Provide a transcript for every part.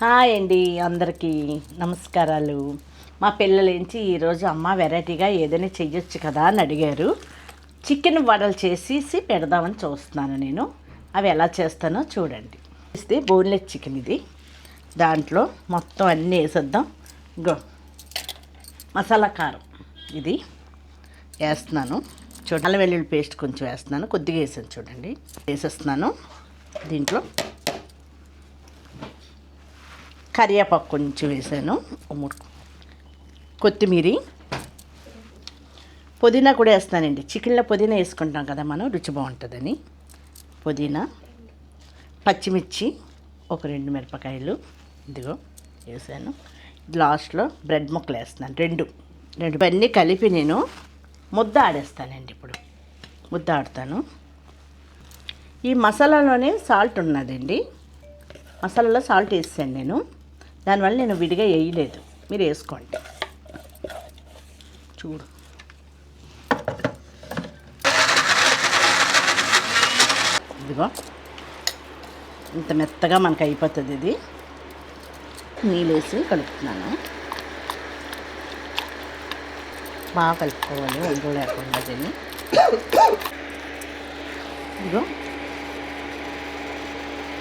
Hi అండి, అందరికీ నమస్కారాలు. మా పిల్లలేంచి ఈరోజు అమ్మ వెరైటీగా ఏదైనా చెయ్యొచ్చు కదా అని అడిగారు. చికెన్ వడలు చేసి పెడదామని చూస్తున్నాను నేను. అవి ఎలా చేస్తానో చూడండి. ఇది బోన్లెస్ చికెన్. ఇది దాంట్లో మొత్తం అన్నీ వేసేద్దాం. మసాలా కారం ఇది వేస్తున్నాను. చూడండి, అల్లం వెల్లుల్లి పేస్ట్ కొంచెం వేస్తున్నాను, కొద్దిగా వేసాను చూడండి. వేసేస్తున్నాను. దీంట్లో కరివేపాకు కొంచెం వేసాను, కొత్తిమీర, పుదీనా కూడా వేస్తానండి. చికెన్లో పుదీనా వేసుకుంటాం కదా మనం, రుచి బాగుంటుందని. పుదీనా, పచ్చిమిర్చి, ఒక 2 మిరపకాయలు ఇదిగో వేసాను. లాస్ట్లో బ్రెడ్ ముక్కలు వేస్తున్నాను, రెండు అన్నీ కలిపి నేను ముద్ద ఆడేస్తానండి. ఇప్పుడు ముద్ద ఆడతాను. ఈ మసాలాలోనే సాల్ట్ ఉన్నదండి. మసాలాలో సాల్ట్ వేసాను నేను, దానివల్ల నేను విడిగా వేయలేదు. మీరు వేసుకోండి. చూడు, ఇదిగో ఇంత మెత్తగా మనకు అయిపోతుంది. ఇది నీళ్ళు వేసి కలుపుతున్నాను. బాగా కలుపుకోవాలి, వండు లేకుండా దీన్ని. ఇదిగో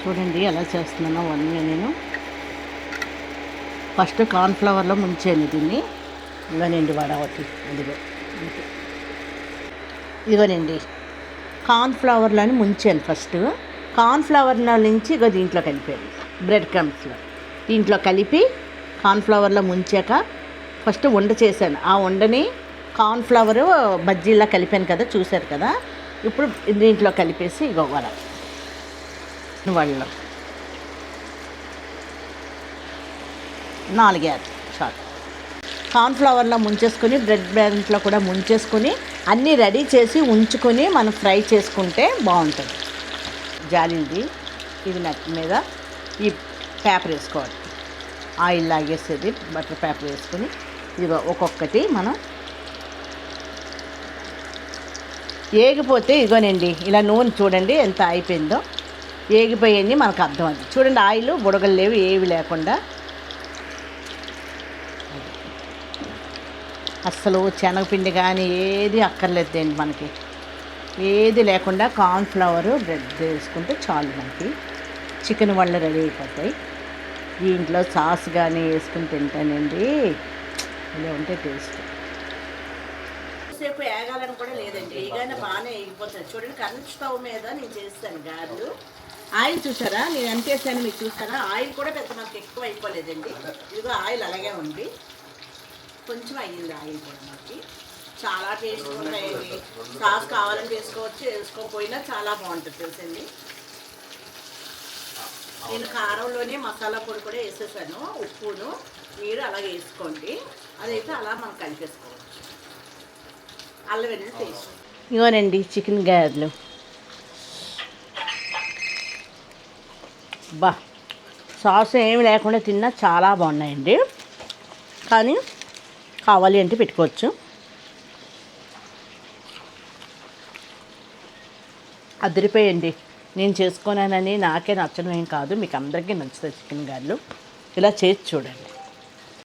చూడండి ఎలా చేస్తున్నానో. నేను ఫస్ట్ కార్న్ఫ్లవర్లో ముంచాను దీన్ని. ఇదిగోనండి వడ ఒకటి. ఇదిగోనండి కార్న్ఫ్లవర్లోని ముంచాను ఫస్ట్. కార్న్ఫ్లవర్లో నుంచి ఇగో దీంట్లో కలిపాను, బ్రెడ్ క్రమ్స్లో దీంట్లో కలిపి కార్న్ఫ్లవర్లో ముంచాక ఫస్ట్ ఉండ చేశాను. ఆ ఉండని కార్న్ఫ్లవరు బజ్జీలా కలిపాను కదా, చూశారు కదా. ఇప్పుడు దీంట్లో కలిపేసి ఇగో వడలో 4 షాట్ కార్న్ఫ్లవర్లో ముంచేసుకొని, బ్రెడ్ బ్యాంట్లో కూడా ముంచేసుకొని అన్నీ రెడీ చేసి ఉంచుకొని మనం ఫ్రై చేసుకుంటే బాగుంటుంది. జాలింది ఇది నెట్ మీద ఈ పేపర్ వేసుకోవాలి. ఆయిల్ లాగేసేది బటర్ పేపర్ వేసుకొని ఇదిగో ఒక్కొక్కటి మనం ఏగిపోతే ఇగోనండి ఇలా నూనె చూడండి ఎంత అయిపోయిందో. ఏగిపోయింది మనకు అర్థం. అది చూడండి, ఆయిల్ బుడగలు లేవు, ఏవి లేకుండా. అస్సలు శనగపిండి కానీ ఏది అక్కర్లేదండి మనకి. ఏది లేకుండా కార్న్ఫ్లవర్ బ్రెడ్ వేసుకుంటే చాలు. మనకి చికెన్ వడలు రెడీ అయిపోతాయి. దీంట్లో సాస్ కానీ వేసుకుని తింటానండి, ఇలా ఉంటే టేస్ట్. సేపు వేగాలని కూడా లేదండి, వేగానే బాగానే వేగిపోతుంది. చూడండి, కరెంట్ స్టవ్ మీద నేను చేస్తాను గారెలు. ఆయిల్ చూసారా నేను ఎంత వేసాను మీకు చూసారా. ఆయిల్ కూడా పెద్ద మనకి ఎక్కువ అయిపోలేదండి. ఇదిగో ఆయిల్ అలాగే ఉంది, కొంచెం అయ్యింది ఆయిల్ కూడా. మనకి చాలా టేస్ట్ ఉంటాయండి. సాస్ కావాలని వేసుకోవచ్చు, వేసుకోకపోయినా చాలా బాగుంటుంది తెలుసండి. నేను కారంలోనే మసాలా పొడి కూడా వేసేసాను, ఉప్పును. మీరు అలాగే వేసుకోండి, అదైతే అలా మనం కలిపేసుకోవచ్చు. అల్లం వెల్లుల్లి పేస్ట్. ఇగోనండి చికెన్ గారెలు. సాస్ ఏమి లేకుండా తిన్నా చాలా బాగున్నాయండి. కానీ కావాలి అంటే పెట్టుకోవచ్చు. అదిరిపోయండి. నేను చేసుకోనానని నాకే నచ్చడం ఏం కాదు, మీకు అందరికీ నచ్చుతుంది చికెన్ గారెలు. ఇలా చేసి చూడండి.